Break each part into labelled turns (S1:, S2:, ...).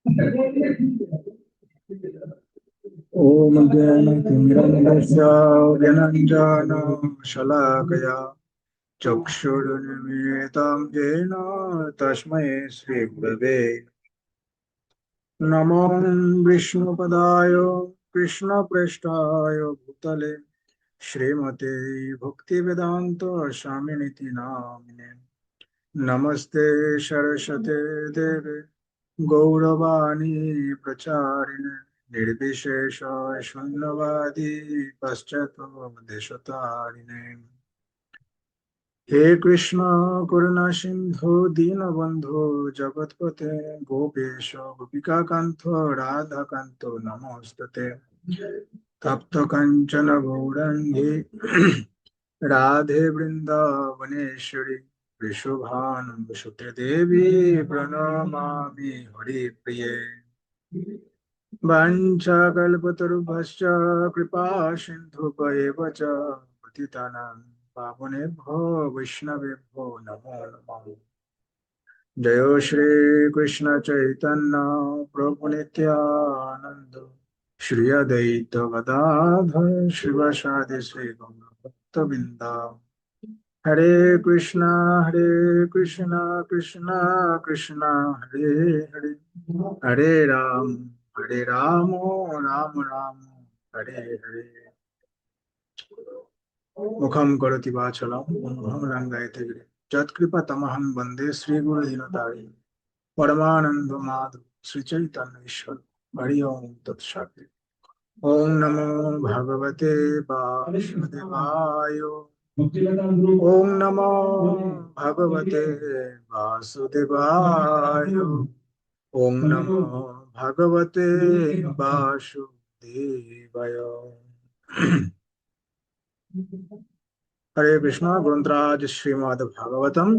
S1: ॐ ज्ञानतिमिरन्दस्य ज्ञानञ्जनशलाकया चक्षुरुन्मीलितं येन तस्मै श्रीगुरवे नमो विष्णुपदाय कृष्णप्रेष्ठाय भूतले श्रीमते भक्तिवेदान्त स्वामिनिति नामिने नमस्ते सरस्वते देवे गौरवाणी प्रचारिणे निर्विशेष शून्यवादी पश्चात्देशतारिणे हे कृष्ण करुणा सिंधु दीनबंधु जगतपते गोपेश गोपिकाकांत राधाकांत नमोस्तुते तप्त कंचन गौरंगी राधे वृंदावनेश्वरी वृषभानुसुते देवी प्रणमामि हरिप्रिये वाञ्छाकल्पतरुभ्यश्च कृपा सिन्धुभ्येव च पतितानां पावनेभ्यो वैष्णवेभ्यो नमो नमः। जय श्री कृष्ण चैतन्य प्रभु नित्यानंद श्री अद्वैत गदाधर शिवसादि श्री गौरभक्तवृंदा हरे कृष्णा कृष्णा कृष्णा हरे हरे हरे राम राम राम हरे हरे मुखम करोति वाचालं मुहुः रंगायते गिरे यत्कृपा तमहं वन्दे श्रीगुरु दीनतारिणि परमानंद माधव श्री चैतन्य ईश्वर हरि ओम तत्सत् ओम नमो भगवते वासुदेवाय ओम नमो भगवते वासुदेवाय ओम नमो भगवते वासुदेवाय हरे कृष्णा ग्रंथराज श्रीमद् भागवतम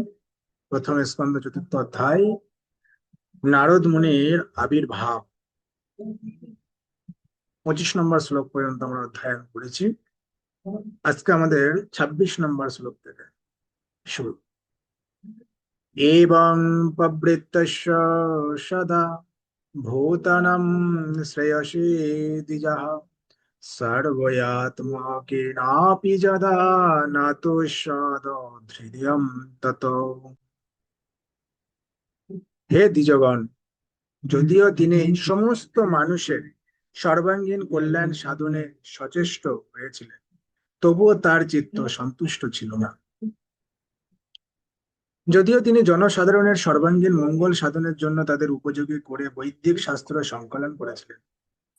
S1: प्रथम स्कंद चतुर्थ अध्याय नारद मुनिर आविर्भाव 25 নম্বর শ্লোক পর্যন্ত আমরা অধ্যয়ন করেছি। আজকে আমাদের 26 নম্বর শ্লোক থেকে শুরু। एवं पवृत्तस्य सदा भूतानां श्रेयसे द्विजः सर्वयात्मा केनापि यदा नातो सदधृर्यं ततो। হে দ্বিজগণ, যদিও তিনি সমস্ত মানুষের সর্বাঙ্গীন কল্যাণ সাধনে সচেষ্ট হয়েছিলেন, তবুও তার চিত্ত সন্তুষ্ট ছিল না। যদিও তিনি জনসাধারণের সর্বাঙ্গীন মঙ্গল সাধনের জন্য তাদের উপযোগী করে বৈদিক শাস্ত্র সংকলন করেছিলেন,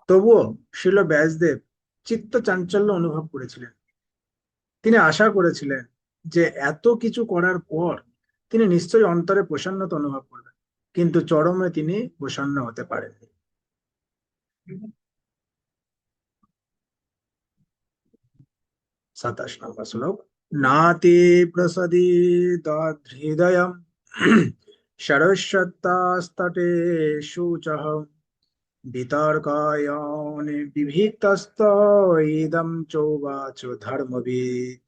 S1: তবুও শ্রীল ব্যাসদেব চিত্ত চাঞ্চল্য অনুভব করেছিলেন। তিনি আশা করেছিলেন যে এত কিছু করার পর তিনি নিশ্চয়ই অন্তরে প্রসন্নতা অনুভব করবেন, কিন্তু চরমে তিনি প্রসন্ন হতে পারেননি। 27 নম্বর শ্লোক। নাতি প্রসদি হৃদয়ম সরস্বত্তাস্তটে শুচঃ বিতর্কায়ন বিভীতস্ত ইদম চৌবাচ ধর্মবিদ।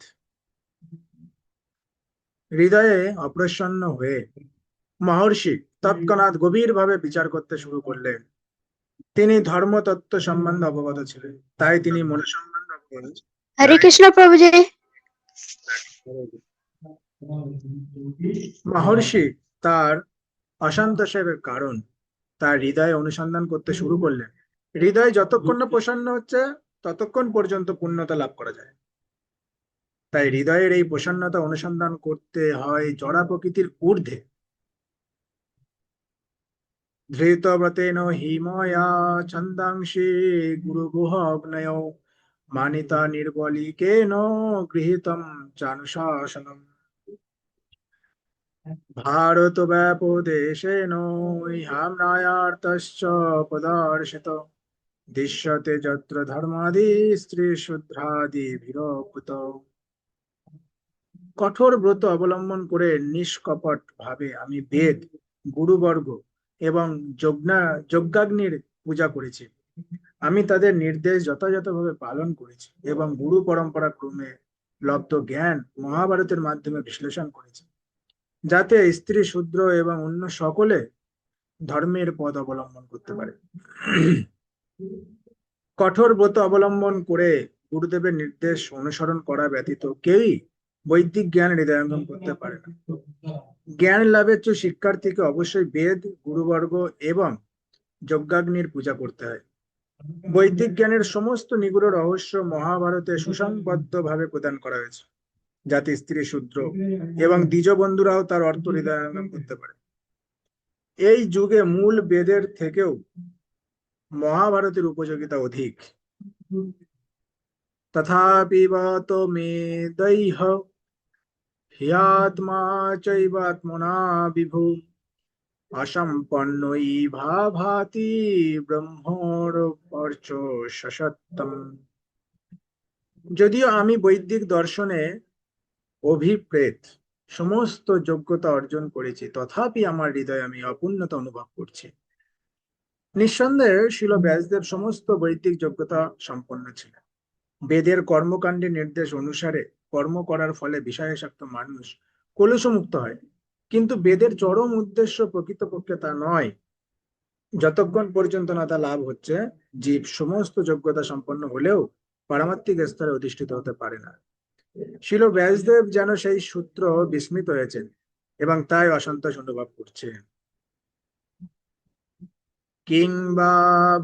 S1: হৃদয়ে অপ্রসন্ন হয়ে মহর্ষি তৎক্ষণাৎ গভীরভাবে বিচার করতে শুরু করলেন। তিনি ধর্মতত্ত্ব সম্বন্ধে অবগত ছিলেন, তাই তিনি মনে সম্বন্ধে অবগত ছিলেন।
S2: हरे कृष्ण प्रभु जी।
S1: মহর্ষি তার অসন্তোষের কারণ তার হৃদয়ে অনুসন্ধান করতে শুরু করলেন। হৃদয় যতক্ষণ না প্রসন্ন হচ্ছে ততক্ষণ পর্যন্ত পূর্ণতা লাভ করা যায়। তাই হৃদয়ের এই প্রসন্নতা অনুসন্ধান করতে হয় জড়া প্রকৃতির ঊর্ধ্বে। ধৃতব্রতেন হিময়া ছন্দাংশি গুরুগুহ অগ্নয় মানিতা নির্বলিকেন গৃহীতম চানুশাসনম ভারত ব্যাপদেশেন ইহাম্নায়ার্তশ্চ পদর্শিত দৃশ্যতে যত্র ধর্মাদি স্ত্রী শূদ্রাদি বিরকুত। কঠোর ব্রত অবলম্বন করে নিষ্কপট ভাবে আমি বেদ, গুরুবর্গ এবং যজ্ঞাগ্নির পূজা করেছি। আমি তাদের নির্দেশ যথাযথভাবে পালন করেছি এবং গুরু পরম্পরা ক্রমে লব্ধ জ্ঞান মহাভারতের মাধ্যমে বিশ্লেষণ করেছি, যাতে স্ত্রী শূদ্র এবং অন্য সকলে ধর্মের পথ অবলম্বন করতে পারে। কঠোর ব্রত অবলম্বন করে গুরুদেবের নির্দেশ অনুসরণ করা ব্যতীত কেউই বৈদিক জ্ঞান হৃদয়ঙ্গম করতে পারে না। জ্ঞান লাভের চেয়ে শিক্ষার্থীকে অবশ্যই বেদ, গুরুবর্গ এবং যজ্ঞাগ্নির পূজা করতে হয়। বৈদিক জ্ঞানের সমস্ত নিগূঢ় রহস্য মহাভারতে সুসংবদ্ধ ভাবে প্রদান করা হয়েছে, যাতে স্ত্রী, শূদ্র এবং দ্বিজ বন্ধুরাও তার অর্থ হৃদয়ঙ্গম করতে পারে। এই যুগে মূল বেদের থেকেও মহাভারতের উপযোগিতা অধিক। তথাপি বত মেদৈহ হ্যাত্মা চৈবাত্মনা বিভু অসম্পন্নই ভাভাতি ব্রহ্মোপর্চ সসত্তম। যদিও আমি বৈদিক দর্শনে অভিপ্রেত সমস্ত যোগ্যতা অর্জন করেছি, তথাপি আমার হৃদয়ে আমি অপূর্ণতা অনুভব করছি। নিঃসন্দেহে শিল ব্যাসদেব সমস্ত বৈদিক যোগ্যতা সম্পন্ন ছিলেন। বেদের কর্মকাণ্ডের নির্দেশ অনুসারে কর্ম করার ফলে বিষয়াসক্ত মানুষ কলুষমুক্ত হয়, কিন্তু বেদের চরম উদ্দেশ্য প্রকৃতপক্ষে তা নয়। যতক্ষণ পর্যন্ত না তা লাভ হচ্ছে, জীব সমস্ত যোগ্যতা সম্পন্ন হলেও পারমাত্মিক স্তরে অধিষ্ঠিত হতে পারে না। শিল ব্যাসদেব যেন সেই সূত্র বিস্মিত হয়েছেন এবং তাই অসন্তোষ অনুভব করছে। কিংবা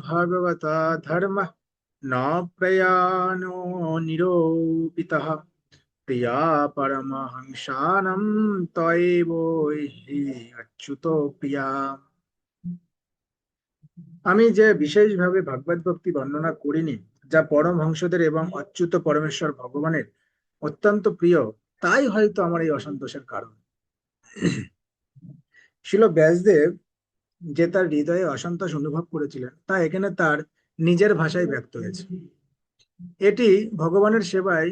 S1: ভগবতা ধর্ম ন প্রয়াণো নিরূপিতঃ প্রিয়া পরমহংসানাম তয়ৈব হি অচ্যুত প্রিয়া। আমি যে বিশেষভাবে ভগবত ভক্তি বর্ণনা করিনি, যা পরমহংসদের এবং অচ্যুত পরমেশ্বর ভগবানের অত্যন্ত প্রিয়, তাই হয়তো আমার এই অসন্তোষের কারণ। শিল ব্যাসদেব যে তার হৃদয়ে অসন্তোষ অনুভব করেছিলেন, তা এখানে তার নিজের ভাষায় ব্যক্ত হয়েছে। এটি ভগবানের সেবায়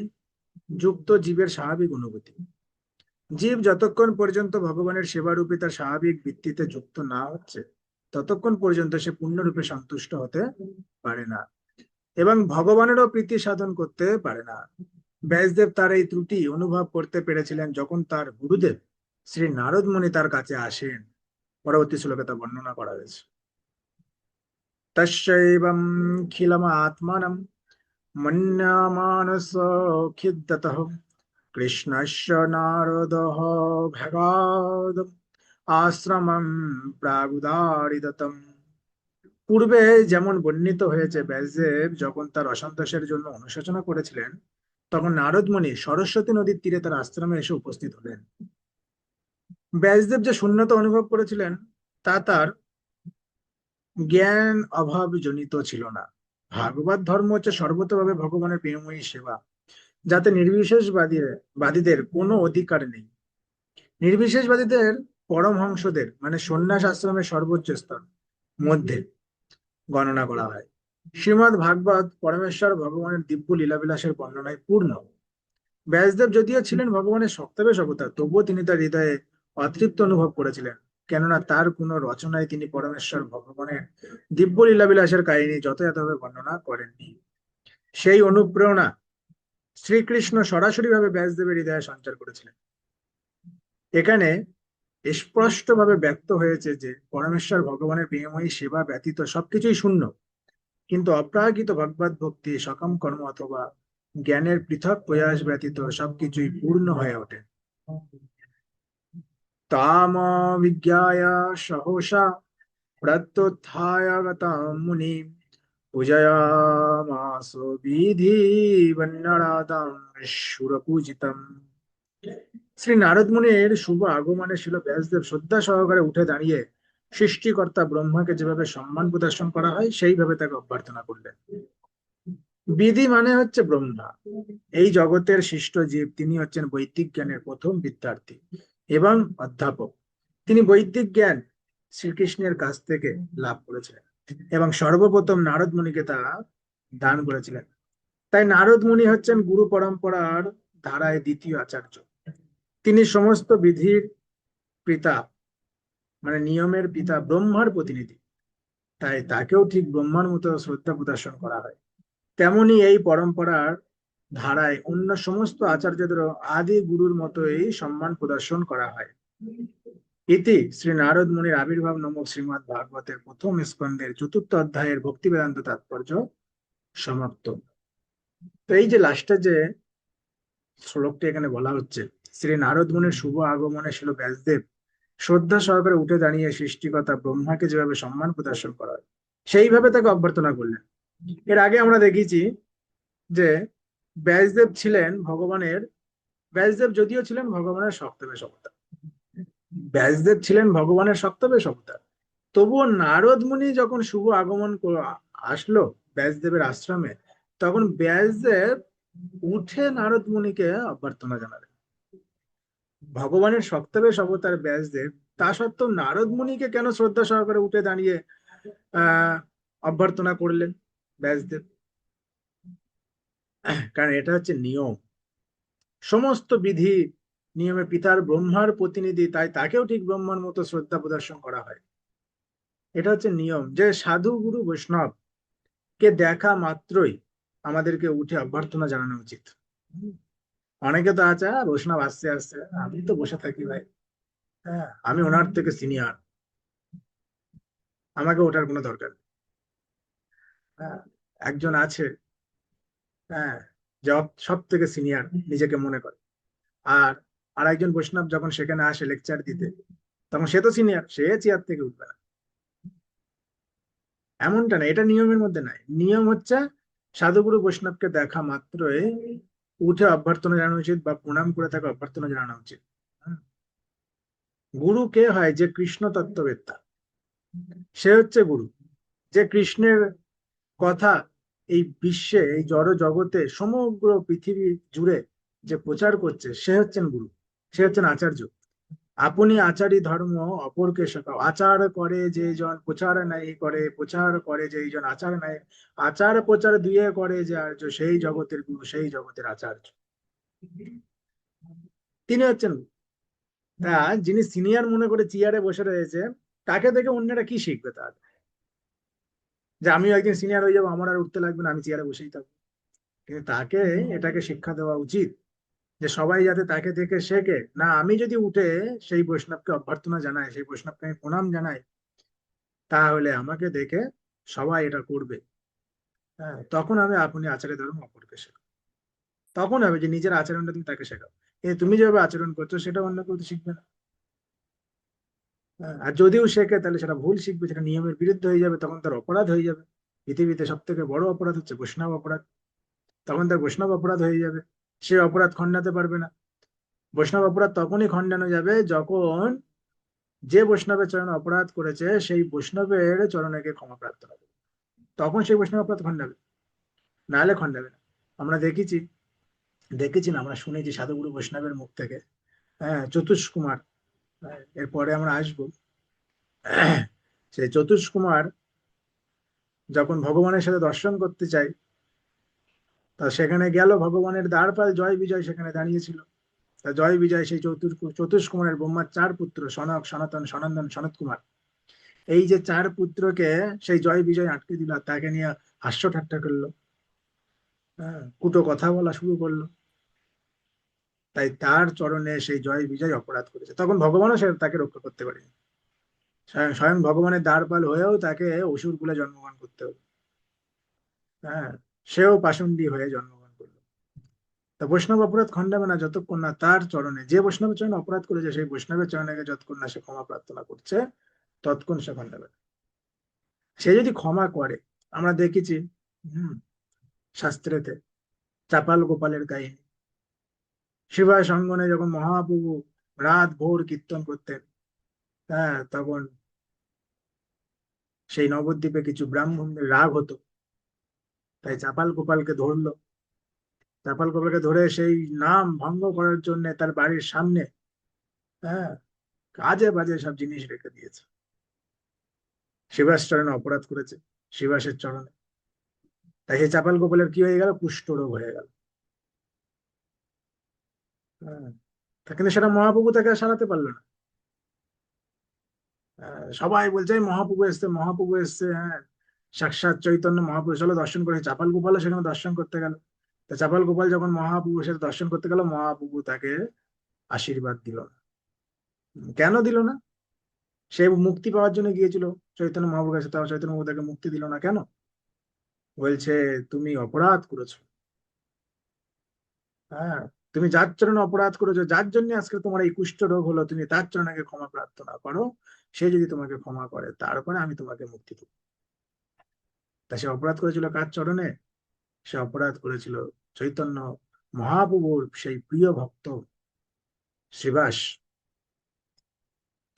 S1: যুক্ত জীবের স্বাভাবিক অনুভূতি। জীব যতক্ষণ পর্যন্ত ভগবানের সেবারূপে তার স্বাভাবিক ভিত্তিতে যুক্ত না হচ্ছে, ততক্ষণ পর্যন্ত সে পূর্ণরূপে সন্তুষ্ট হতে পারে না এবং ভগবানেরও প্রীতি সাধন করতে পারে না। ব্যাসদেব তার এই ত্রুটি অনুভব করতে পেরেছিলেন যখন তার গুরুদেব শ্রী নারদ মুনি তার কাছে আসেন। পরবর্তী শ্লোকে তা বর্ণনা করা হয়েছে। তস্যৈবং খিলমাত্মানম মন্যমানস খিদ্যতঃ কৃষ্ণস্য নারদঃ ভগাদ আশ্রমং প্রাগুদারিদতম। পূর্বে যেমন বর্ণিত হয়েছে, ব্যাসদেব যখন তার অসন্তোষের জন্য অনুশোচনা করেছিলেন, তখন নারদ মুনি সরস্বতী নদীর তীরে তার আশ্রমে এসে উপস্থিত হলেন। ব্যাসদেব যে শূন্যতা অনুভব করেছিলেন, তা তার জ্ঞান অভাব জনিত ছিল না। ভাগবত ধর্ম হচ্ছে সর্বতভাবে ভগবানের প্রেমময়ী সেবা, যাতে বাদীদের কোনো অধিকার নেই। নির্বিশেষবাদীদের পরমহংসদের মানে সন্ন্যাস আশ্রমের সর্বোচ্চ স্তর মধ্যে গণনা করা হয়। শ্রীমৎ ভাগবত পরমেশ্বর ভগবানের দিব্য লীলাবিলাসের বর্ণনায় পূর্ণ। ব্যাসদেব যদিও ছিলেন ভগবানের সপ্তবেশ অবতার, তবুও তিনি তার হৃদয়ে অতৃপ্ত অনুভব করেছিলেন, কেননা তার কোনো রচনায় তিনি পরমেশ্বর ভগবানের দিব্য লীলাবিলাসের কাহিনী যথাযথভাবে বর্ণনা করেননি। সেই অনুপ্রেরণা শ্রীকৃষ্ণ সরাসরি ভাবে ব্যাসদেবের হৃদয়ে সঞ্চার করেছিলেন। এখানে স্পষ্টভাবে ব্যক্ত হয়েছে যে পরমেশ্বর ভগবানের প্রেমময়ী সেবা ব্যতীত সবকিছুই শূন্য, কিন্তু অপ্রাকৃত ভগবত ভক্তি, সকাম কর্ম অথবা জ্ঞানের পৃথক প্রয়াস ব্যতীত সবকিছুই পূর্ণ হয়ে ওঠে। তাম বিজ্ঞায় সহসা প্রত্যুত্থায় গতম মুনি পূজয়ামাস বিধি বন্যরাতম সুরপূজিতম। শ্রী নারদ মুনির শুভ আগমনে ছিল ব্যাসদেব শ্রদ্ধা সহকারে উঠে দাঁড়িয়ে সৃষ্টিকর্তা ব্রহ্মাকে যেভাবে সম্মান প্রদর্শন করা হয়, সেইভাবে তাকে অভ্যর্থনা করলেন। বিধি মানে হচ্ছে ব্রহ্মা, এই জগতের সৃষ্ট জীব। তিনি হচ্ছেন বৈদিক জ্ঞানের প্রথম বিদ্যার্থী এবং অধ্যাপক। তিনি বৈদিক জ্ঞান শ্রীকৃষ্ণের কাছ থেকে লাভ করেছিলেন এবং সর্বপ্রথম নারদ মুনিকে তা দান করেছিলেন। তাই নারদ মুনি হচ্ছেন গুরু পরম্পরার ধারায় দ্বিতীয় আচার্য। তিনি সমস্ত বিধির পিতা মানে নিয়মের পিতা, ব্রহ্মার প্রতিনিধি। তাই তাকেও ঠিক ব্রহ্মার মতো শ্রদ্ধা প্রদর্শন করা হয়। তেমনি এই পরম্পরার ধারায় অন্য সমস্ত আচার্যদেরও আদি গুরুর মতোই সম্মান প্রদর্শন করা হয়। ইতি শ্রী নারদ মুনির আবির্ভাব নামক শ্রীমদ্ ভাগবতের প্রথম স্কন্ধের চতুর্থ অধ্যায়ের ভক্তি বেদান্ত তাৎপর্য সমাপ্ত। তো এই যে লাস্টে যে শ্লোকটি এখানে বলা হচ্ছে, শ্রী নারদ মুনির শুভ আগমনে ছিল ব্যাসদেব শ্রদ্ধা সহকারে উঠে দাঁড়িয়ে সৃষ্টিকর্তা ব্রহ্মাকে যেভাবে সম্মান প্রদর্শন করা হয় সেইভাবে তাকে অভ্যর্থনা করলেন। এর আগে আমরা দেখেছি যে ব্যাসদেব ছিলেন ভগবানের, ব্যাসদেব যদিও ছিলেন ভগবানের সপ্তবেশ অবতার, ব্যাসদেব ছিলেন ভগবানের সপ্তবেশ অবতার, তবুও নারদ মুনি যখন শুভ আগমন আসলো ব্যাসদেবের আশ্রমে, তখন ব্যাসদেব উঠে নারদ মুনিকে অভ্যর্থনা জানালেন। ভগবানের সপ্তবেশ অবতার ব্যাসদেব, তা সত্ত্বেও নারদ মুনিকে কেন শ্রদ্ধা সহকারে উঠে দাঁড়িয়ে আহ অভ্যর্থনা করলেন ব্যাসদেব? কারণ এটা হচ্ছে নিয়ম, সমস্ত বিধি নিয়মে পিতার ব্রহ্মার প্রতিনিধি, তাই তাকেও ঠিক ব্রহ্মার মতো শ্রদ্ধা প্রদর্শন করা হয়। এটা হচ্ছে নিয়ম যে সাধু গুরু বৈষ্ণব কে দেখা মাত্রই আমাদেরকে উঠে অভ্যর্থনা জানানো উচিত। অনেকে তো আছে, বৈষ্ণব আসছে আসছে, আমি তো বসে থাকি ভাই, হ্যাঁ আমি ওনার থেকে সিনিয়র, আমাকে ওঠার কোনো দরকার নেই। হ্যাঁ, একজন আছে, হ্যাঁ, সব থেকে সিনিয়র নিজেকে মনে করে, আর আর একজন বৈষ্ণব যখন সেখানে আসে লেকচার দিতে, তখন সে তো সিনিয়র, সে চেয়ার থেকে উঠবে না। এমনটা না, এটা নিয়মের মধ্যে নাই। নিয়ম হচ্ছে সাধুগুরু বৈষ্ণবকে দেখা মাত্রই উঠে অভ্যর্থনা জানানো উচিত বা প্রণাম করে তাকে অভ্যর্থনা জানানো উচিত। হুম। গুরু কে হয়? যে কৃষ্ণ তত্ত্ববেত্তা, সে হচ্ছে গুরু। যে কৃষ্ণের কথা এই বিশ্বে, এই জড় জগতে, সমগ্র পৃথিবী জুড়ে যে প্রচার করছে, সে হচ্ছেন গুরু, সে হচ্ছেন আচার্য। আপনি আচারী ধর্ম অপরকে শেখাও, আচার করে যে জন প্রচার নাই করে, প্রচার করে যে জন আচার নাই, আচার প্রচার দুইয়ে করে যে আর্য, সেই জগতের গুরু, সেই জগতের আচার্য, তিনি হচ্ছেন গুরু। তা যিনি সিনিয়র মনে করে চেয়ারে বসে রয়েছে, তাকে দেখে অন্যরা কি শিখবে? তার যে আমিও একদিন সিনিয়র হয়ে যাবো, আমার আর উঠতে লাগবে না, আমি চেয়ারে বসেই থাকবো। কিন্তু তাকে এটাকে শিক্ষা দেওয়া উচিত যে সবাই যাতে তাকে দেখে শেখে। না, আমি যদি উঠে সেই বৈষ্ণবকে অভ্যর্থনা জানাই, সেই বৈষ্ণবকে আমি প্রণাম জানাই, তাহলে আমাকে দেখে সবাই এটা করবে। হ্যাঁ, তখন আমি আপনি আচার্য ধর্ম অপরকে শেখাবো, তখন হবে যে নিজের আচরণটা তুমি তাকে শেখাও। কিন্তু তুমি যেভাবে আচরণ করছো সেটা অন্য কেউ তো শিখবে না। হ্যাঁ, আর যদিও শেখে তাহলে সেটা ভুল শিখবে, সেটা নিয়মের বিরুদ্ধে হয়ে যাবে, তখন তার অপরাধ হয়ে যাবে। পৃথিবীতে সব থেকে বড় অপরাধ হচ্ছে বৈষ্ণব অপরাধ, তখন তার বৈষ্ণব অপরাধ হয়ে যাবে, সে অপরাধ খণ্ডাতে পারবে না। বৈষ্ণব অপরাধ তখনই খণ্ডানো যাবে যখন যে বৈষ্ণবের চরণে অপরাধ করেছে সেই বৈষ্ণবের চরণে গিয়ে ক্ষমা প্রার্থনা করবে, তখন সেই বৈষ্ণব অপরাধ খণ্ডাবে, নাহলে খণ্ডাবে না। আমরা দেখেছি, দেখেছি না, আমরা শুনেছি সাধুগুরু বৈষ্ণবের মুখ থেকে, হ্যাঁ, চতুষ কুমার, হ্যাঁ, এরপরে আমরা আসবো, সেই চতুষ কুমার যখন ভগবানের সাথে দর্শন করতে চাই, তা সেখানে গেল, ভগবানের দ্বারপাল জয় বিজয় সেখানে দাঁড়িয়েছিল। তা জয় বিজয় সেই চতুষ কুমারের, ব্রহ্মার চার পুত্র সনক সনাতন সনন্দন সনত কুমার, এই যে চার পুত্রকে সেই জয় বিজয় আটকে দিল, আর তাকে নিয়ে হাস্য ঠাট্টা করলো, হ্যাঁ, কুটো কথা বলা শুরু করলো। তাই তার চরণে সেই জয় বিজয় অপরাধ করেছে, তখন ভগবানও সে তাকে রক্ষা করতে পারেনি। স্বয়ং স্বয়ং ভগবানের দ্বারপাল হয়েও তাকে অসুর কুলে জন্মগ্রহণ করতে হবে। হ্যাঁ, সেও পাষণ্ডী হয়ে জন্মগ্রহণ করলো। তা বৈষ্ণব অপরাধ খণ্ডাবে না যতক্ষণ না তার চরণে, যে বৈষ্ণবের চরণে অপরাধ করেছে সেই বৈষ্ণবের চরণে যতক্ষণ না সে ক্ষমা প্রার্থনা করছে, ততক্ষণ সে খণ্ডাবে না। সে যদি ক্ষমা করে, আমরা দেখেছি, হম, শাস্ত্রেতে চাপাল গোপালের কাহিনী, শিবায় সঙ্গনে যখন মহাপ্রভু রাত ভোর কীর্তন করতেন, হ্যাঁ, তখন সেই নবদ্বীপে কিছু ব্রাহ্মণদের রাগ হতো, তাই চাপাল গোপালকে ধরলো। চাপাল গোপালকে ধরে সেই নাম ভঙ্গ করার জন্য তার বাড়ির সামনে, হ্যাঁ, কাজে বাজে সব জিনিস রেখে দিয়েছে। শিবাস চরণে অপরাধ করেছে, শিবাসের চরণে, তাই সেই চাপাল গোপালের কি হয়ে গেল? কুষ্ঠরোগ হয়ে গেল। হ্যাঁ, তা কিন্তু সেটা মহাপ্রভু তাকে আর সারাতে পারলো না। সবাই বলছে "এই মহাপ্রভু এসছে, মহাপ্রভু এসছে, হ্যাঁ, সাক্ষাৎ চৈতন্য মহাপ্রভু, চলো দর্শন করে।" চাপাল গোপালও সেখানে দর্শন করতে গেল। তা চাপাল গোপাল যখন মহাপ্রভুর সাথে দর্শন করতে গেল, মহাপ্রভু তাকে আশীর্বাদ দিল না। কেন দিল না? সে মুক্তি পাওয়ার জন্য গিয়েছিল চৈতন্য মহাপ্রভুর কাছে, তাও চৈতন্য মহাপ্রভু তাকে মুক্তি দিল না কেন? বলছে তুমি অপরাধ করেছো। হ্যাঁ, তুমি যার চরণে অপরাধ করেছো, যার জন্য আজকে তোমার এই কুষ্ঠ রোগ হলো, তুমি তার চরণে আগে ক্ষমা প্রার্থনা করো। সে যদি তোমাকে ক্ষমা করে তারপরে আমি তোমাকে মুক্তি দেবো। তা সে অপরাধ করেছিল কার চরণে? সে অপরাধ করেছিল চৈতন্য মহাপ্রভুর সেই প্রিয় ভক্ত শ্রীবাস।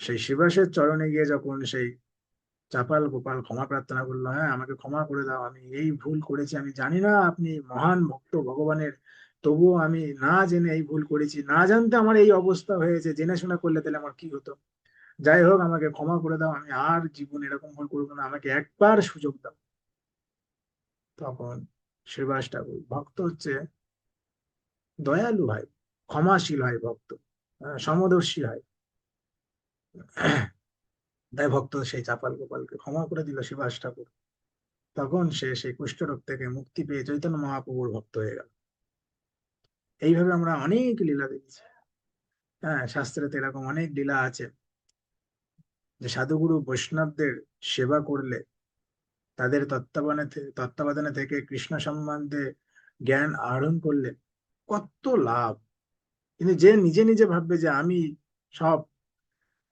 S1: সেই শ্রীবাসের চরণে গিয়ে যখন সেই চাপাল গোপাল ক্ষমা প্রার্থনা করলো, হ্যাঁ আমাকে ক্ষমা করে দাও, আমি এই ভুল করেছি, আমি জানি না আপনি মহান ভক্ত ভগবানের, তবুও আমি না জেনে এই ভুল করেছি, না জানতে আমার এই অবস্থা হয়েছে, জেনে শুনে করলে তাহলে আমার কি হতো। যাই হোক, আমাকে ক্ষমা করে দাও, আমি আর জীবন এরকম ভুল করবো না, আমাকে একবার সুযোগ দাও। তখন শ্রীবাস ঠাকুর, ভক্ত হচ্ছে দয়ালু হয়, ক্ষমাশীল হয় ভক্ত, সমদর্শী হয়। তাই ভক্ত সেই চাপাল গোপালকে ক্ষমা করে দিল শ্রীবাস ঠাকুর। তখন সে সেই কুষ্ঠরোগ থেকে মুক্তি পেয়ে চৈতন্য মহাপ্রভুর ভক্ত হয়ে গেল। এইভাবে আমরা অনেক লীলা দেখেছি। হ্যাঁ, শাস্ত্রেতে এরকম অনেক লীলা আছে যে সাধুগুরু বৈষ্ণবদের সেবা করলে, তাদের তত্ত্বাবধানে থেকে কৃষ্ণ সম্বন্ধে জ্ঞান আহরণ করলে কত লাভ। কিন্তু যে নিজে নিজে ভাববে যে আমি সব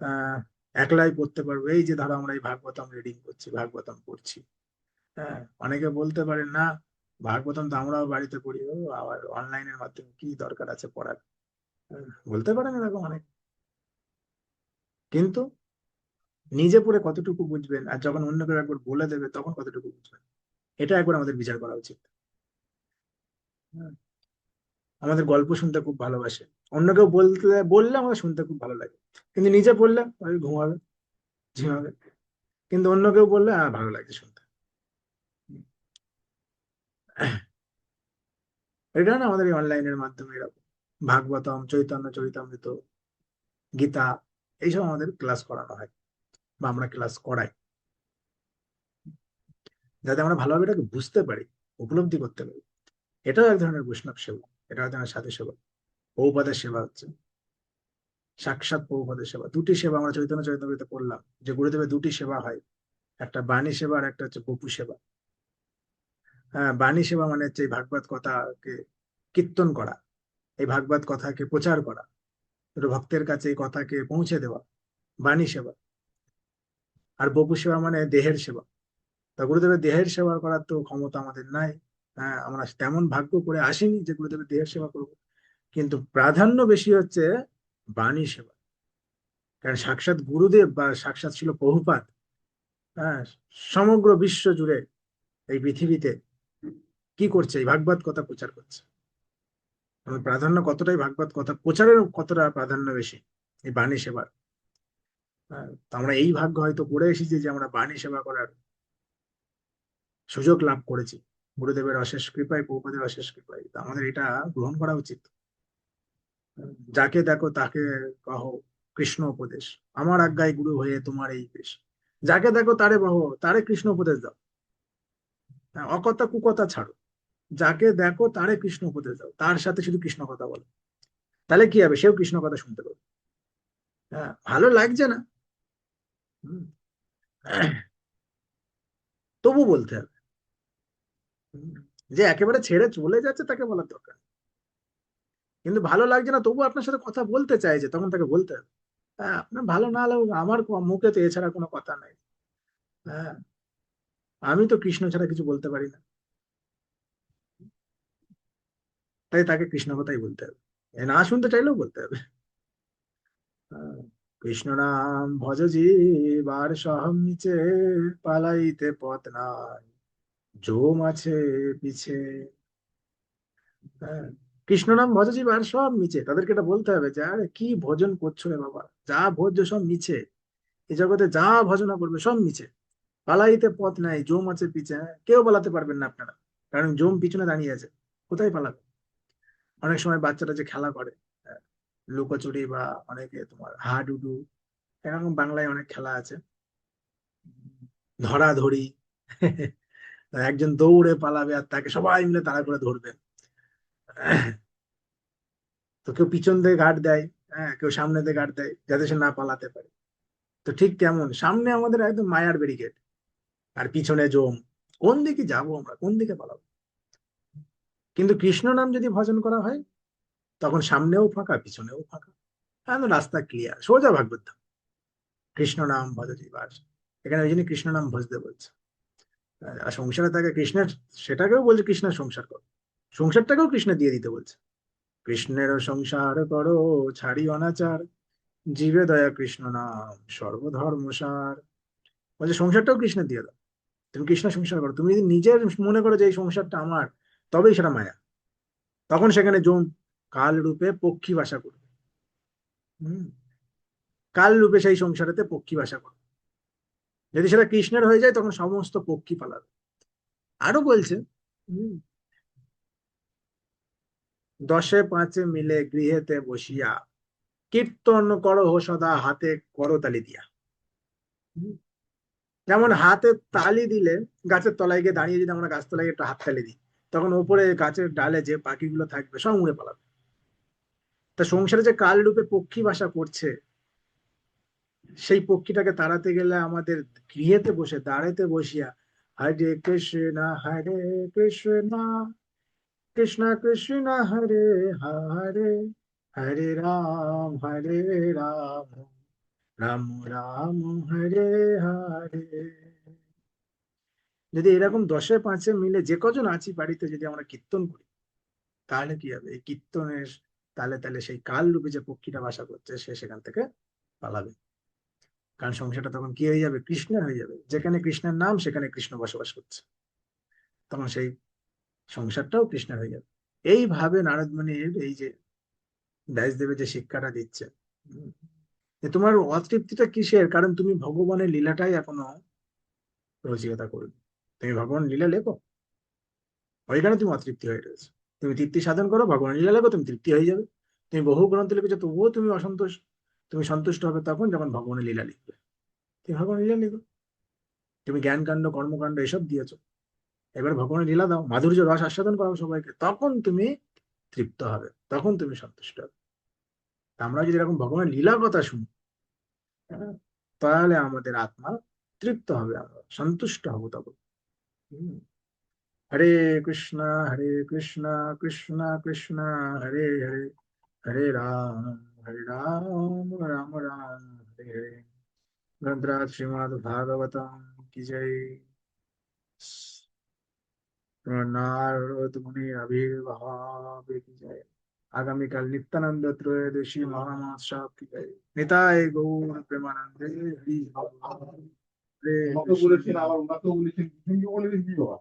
S1: আহ একলাই করতে পারবো, এই যে ধরো আমরা এই ভাগবতম রিডিং করছি, ভাগবতম পড়ছি, হ্যাঁ অনেকে বলতে পারেন না ভাগবতম তো আমরাও বাড়িতে পড়ি, ও আবার অনলাইনের মাধ্যমে কি দরকার আছে পড়ার। বলতে পারেন এরকম অনেক, কিন্তু নিজে পড়ে কতটুকু বুঝবেন আর যখন অন্য কেউ একবার বলে দেবে তখন কতটুকু বুঝবেন, এটা একবার আমাদের বিচার করা উচিত। হ্যাঁ, আমাদের গল্প শুনতে খুব ভালোবাসে, অন্য কেউ বললে আমাদের শুনতে খুব ভালো লাগে, কিন্তু নিজে পড়লে ওই ঘুমাবে, ঝিমাবে। কিন্তু অন্য কেউ বললে ভালো লাগছে শুনতে। এটা না আমাদের এই অনলাইনের মাধ্যমে এরকম ভাগবতম, চৈতন্য চরিতামৃত, গীতা, এইসব আমাদের ক্লাস করানো হয় বা আমরা ক্লাস করাই, যাতে আমরা ভালোভাবে এটাকে বুঝতে পারি, উপলব্ধি করতে পারি। এটাও এক ধরনের বৈষ্ণব সেবা, এটাও এক ধরনের সাধু সেবা। বহুপদের সেবা হচ্ছে সাক্ষাৎ বহুপদের সেবা। দুটি সেবা আমরা চৈতন্য চরিতামৃতে পড়লাম, যে গুরুদেবের দুটি সেবা হয়, একটা বাণী সেবা আর একটা হচ্ছে বপু সেবা। হ্যাঁ, বাণী সেবা মানে হচ্ছে এই ভাগবত কথাকে কীর্তন করা, এই ভাগবত কথাকে প্রচার করা, ভক্তের কাছে এই কথাকে পৌঁছে দেওয়া, বাণী সেবা। আর বপু সেবা মানে দেহের সেবা। তা গুরুদেবের দেহের সেবা করার তো ক্ষমতা আমাদের নাই। হ্যাঁ, আমরা তেমন ভাগ্য করে আসিনি যে গুরুদেবের দেহের সেবা করবো, কিন্তু প্রাধান্য বেশি হচ্ছে বাণী সেবা। কারণ সাক্ষাৎ গুরুদেব বা সাক্ষাৎ ছিল প্রভুপাদ, হ্যাঁ, সমগ্র বিশ্ব জুড়ে এই পৃথিবীতে কি করছে, এই ভাগবত কথা প্রচার করছে। আমার প্রাধান্য কতটাই ভাগবত কথা প্রচারের কতটা প্রাধান্য বেশি এই বাণী সেবার। হ্যাঁ, তো আমরা এই ভাগ্য হয়তো করে এসেছি যে আমরা বাণী সেবা করার সুযোগ লাভ করেছি গুরুদেবের অশেষ কৃপায়, প্রভুপাদের অশেষ কৃপায়। তো আমাদের এটা গ্রহণ করা উচিত। যাকে দেখো তাকে কহ কৃষ্ণ উপদেশ, আমার আজ্ঞায় গুরু হয়ে তোমার এই বেশ। যাকে দেখো তারে বহ, তারে কৃষ্ণ উপদেশ দাও। হ্যাঁ, অকথা কুকথা ছাড়ো, যাকে দেখো তারে কৃষ্ণ উপদেশ দাও, তার সাথে শুধু কৃষ্ণ কথা বলো। তাহলে কি হবে, সেও কৃষ্ণ কথা শুনতে পাবে। হ্যাঁ, ভালো লাগছে না, হুম, তবু বলতে হবে। হুম, যে একেবারে ছেড়ে চলে যাচ্ছে তাকে বলার দরকার নেই। কিন্তু ভালো লাগছে না তবু আপনার সাথে কথা বলতে চাইছে, তখন তাকে বলতে হবে। হ্যাঁ, আপনার ভালো না লাগবে, আমার মুখে তো এছাড়া কোনো কথা নাই। হ্যাঁ, আমি তো কৃষ্ণ ছাড়া কিছু বলতে পারি না, তাই তাকে কৃষ্ণ কথাই বলতে হবে। এ না শুনতে চাইলেও বলতে হবে। হ্যাঁ, কৃষ্ণ নাম ভজ জীবার সহম নিচে, পালাইতে পথ নাই, জম আছে পিছে। হ্যাঁ, কৃষ্ণ নাম ভজ জীবার সব মিছে, তাদেরকে এটা বলতে হবে যে আরে কি ভজন করছো রে বাবা, যা ভোজ্য সব মিছে, এই জগতে যা ভজনা করবে সব মিছে। পালাইতে পথ নাই, জম আছে পিছে। হ্যাঁ, কেউ পালাতে পারবেন না আপনারা, কারণ জম পিছনে দাঁড়িয়ে আছে, কোথায় পালাবে। অনেক সময় বাচ্চারা যে খেলা করে, আহ, লুকোচুরি বা অনেকে তোমার হাডুডু, এরকম বাংলায় অনেক খেলা আছে, ধরাধরি। একজন দৌড়ে পালাবে আর তাকে সবাই মিলে তাড়া করে ধরবে। তো কেউ পিছন দিয়ে গার্ড দেয়, হ্যাঁ কেউ সামনে দিয়ে গার্ড দেয়, যাতে সে না পালাতে পারে। তো ঠিক কেমন সামনে আমাদের একদম মায়ার ব্যারিকেড, আর পিছনে জম। কোন দিকে যাবো আমরা, কোন দিকে পালাবো? কিন্তু কৃষ্ণ নাম যদি ভজন করা হয়, তখন সামনেও ফাঁকা, পিছনেও ফাঁকা, একদম রাস্তা ক্লিয়ার, সোজা ভাগবত ধাম। কৃষ্ণ নাম ভজতে বাস, এখানে ওই জন্য কৃষ্ণ নাম ভজতে বলছে। আর সংসারে থাকে কৃষ্ণের, সেটাকেও বলছে কৃষ্ণের সংসার করো, সংসারটাকেও কৃষ্ণ দিয়ে দিতে বলছে। কৃষ্ণেরও সংসার করো, ছাড়ি অনাচার, জীবে দয়া কৃষ্ণ নাম, সর্বধর্ম সার। বলছে সংসারটাও কৃষ্ণ দিয়ে দাও, তুমি কৃষ্ণ সংসার করো। তুমি যদি নিজের মনে করো যে এই সংসারটা আমার, তবেই সেটা মায়া। তখন সেখানে জম কাল রূপে পক্ষী বাসা করবে। হম, কাল রূপে সেই সংসারেতে পক্ষী বাসা করবে। যদি সেটা কৃষ্ণের হয়ে যায়, তখন সমস্ত পক্ষী পালাবে। আরো বলছে, হম, দশে পাঁচে মিলে গৃহেতে বসিয়া, কীর্তন করো হো সদা হাতে করতালি দিয়া। হুম, যেমন হাতে তালি দিলে, গাছের তলায় গিয়ে দাঁড়িয়ে যদি আমরা গাছ তলায় গিয়ে একটু হাত তালি দিই, তখন উপরে গাছের ডালে যে পাখিগুলো থাকবে সব উড়ে পালাবে। তা সংসারে যে কাল রূপে পক্ষী বাসা করছে, সেই পক্ষীটাকে তাড়াতে গেলে আমাদের গৃহেতে বসে, দাঁড়াতে বসিয়া, হরে কৃষ্ণ কৃষ্ণ কৃষ্ণ হরে হরে, হরে রাম রাম রাম হরে হরে। যদি এরকম দশে পাঁচে মিলে যে কজন আছি বাড়িতে যদি আমরা কীর্তন করি, তাহলে কি হবে? এই কীর্তনের তালে তালে সেই কাল রূপে যে পক্ষীটা বাসা করছে, সে সেখান থেকে পালাবে। কারণ সংসারটা তখন কি হয়ে যাবে? কৃষ্ণের হয়ে যাবে। যেখানে কৃষ্ণের নাম, সেখানে কৃষ্ণ বসবাস করছে, তখন সেই সংসারটাও কৃষ্ণের হয়ে যাবে। এইভাবে নারদ মুনির এই যে ব্যাসদেবের যে শিক্ষাটা দিচ্ছে, উম, যে তোমার অতৃপ্তিটা কিসের? কারণ তুমি ভগবানের লীলাটাই এখনো রসিকতা করবে। তুমি ভগবান লীলা লেখো, ওইখানে তুমি অতৃপ্তি হয়ে রয়েছে। তুমি তৃপ্তি সাধন করো, ভগবান লীলা লেখো, তুমি তৃপ্তি হয়ে যাবে। তুমি বহু গ্রন্থ লিখেছো, তবুও তুমি অসন্তোষ। তুমি সন্তুষ্ট হবে তখন যখন ভগবানের লীলা লিখবে। তুমি ভগবানের লীলা লিখো। তুমি জ্ঞান কাণ্ড কর্মকাণ্ড এসব দিয়েছো, এবার ভগবানের লীলা দাও, মাধুর্য রস আস্বাদন করাও সবাইকে, তখন তুমি তৃপ্ত হবে, তখন তুমি সন্তুষ্ট হবে। তা আমরা যদি এরকম ভগবানের লীলার কথা শুনি, হ্যাঁ, তাহলে আমাদের আত্মা তৃপ্ত হবে, আমরা সন্তুষ্ট হব তখন। হুম। হরে কৃষ্ণ, হরে কৃষ্ণ, কৃষ্ণ কৃষ্ণ হরে হরে, হরে রাম, হরে রাম, রাম রাম হরে হরে। গ্রন্থরাজ শ্রীমদ ভাগবতম কি জয়। নারদ মুনির আবির্ভাব কি জয়। আগামীকাল নিত্যানন্দ ত্রয়োদশী মহামহোৎসব কি জয়। নিতাই গৌর প্রেমানন্দে হরি বল। হরে
S2: আমাকে
S1: কৃষ্ণ।
S2: বলেছেন, আবার ওনাকেও বলেছেন, দুজনকে বলে দিন কি বাবা।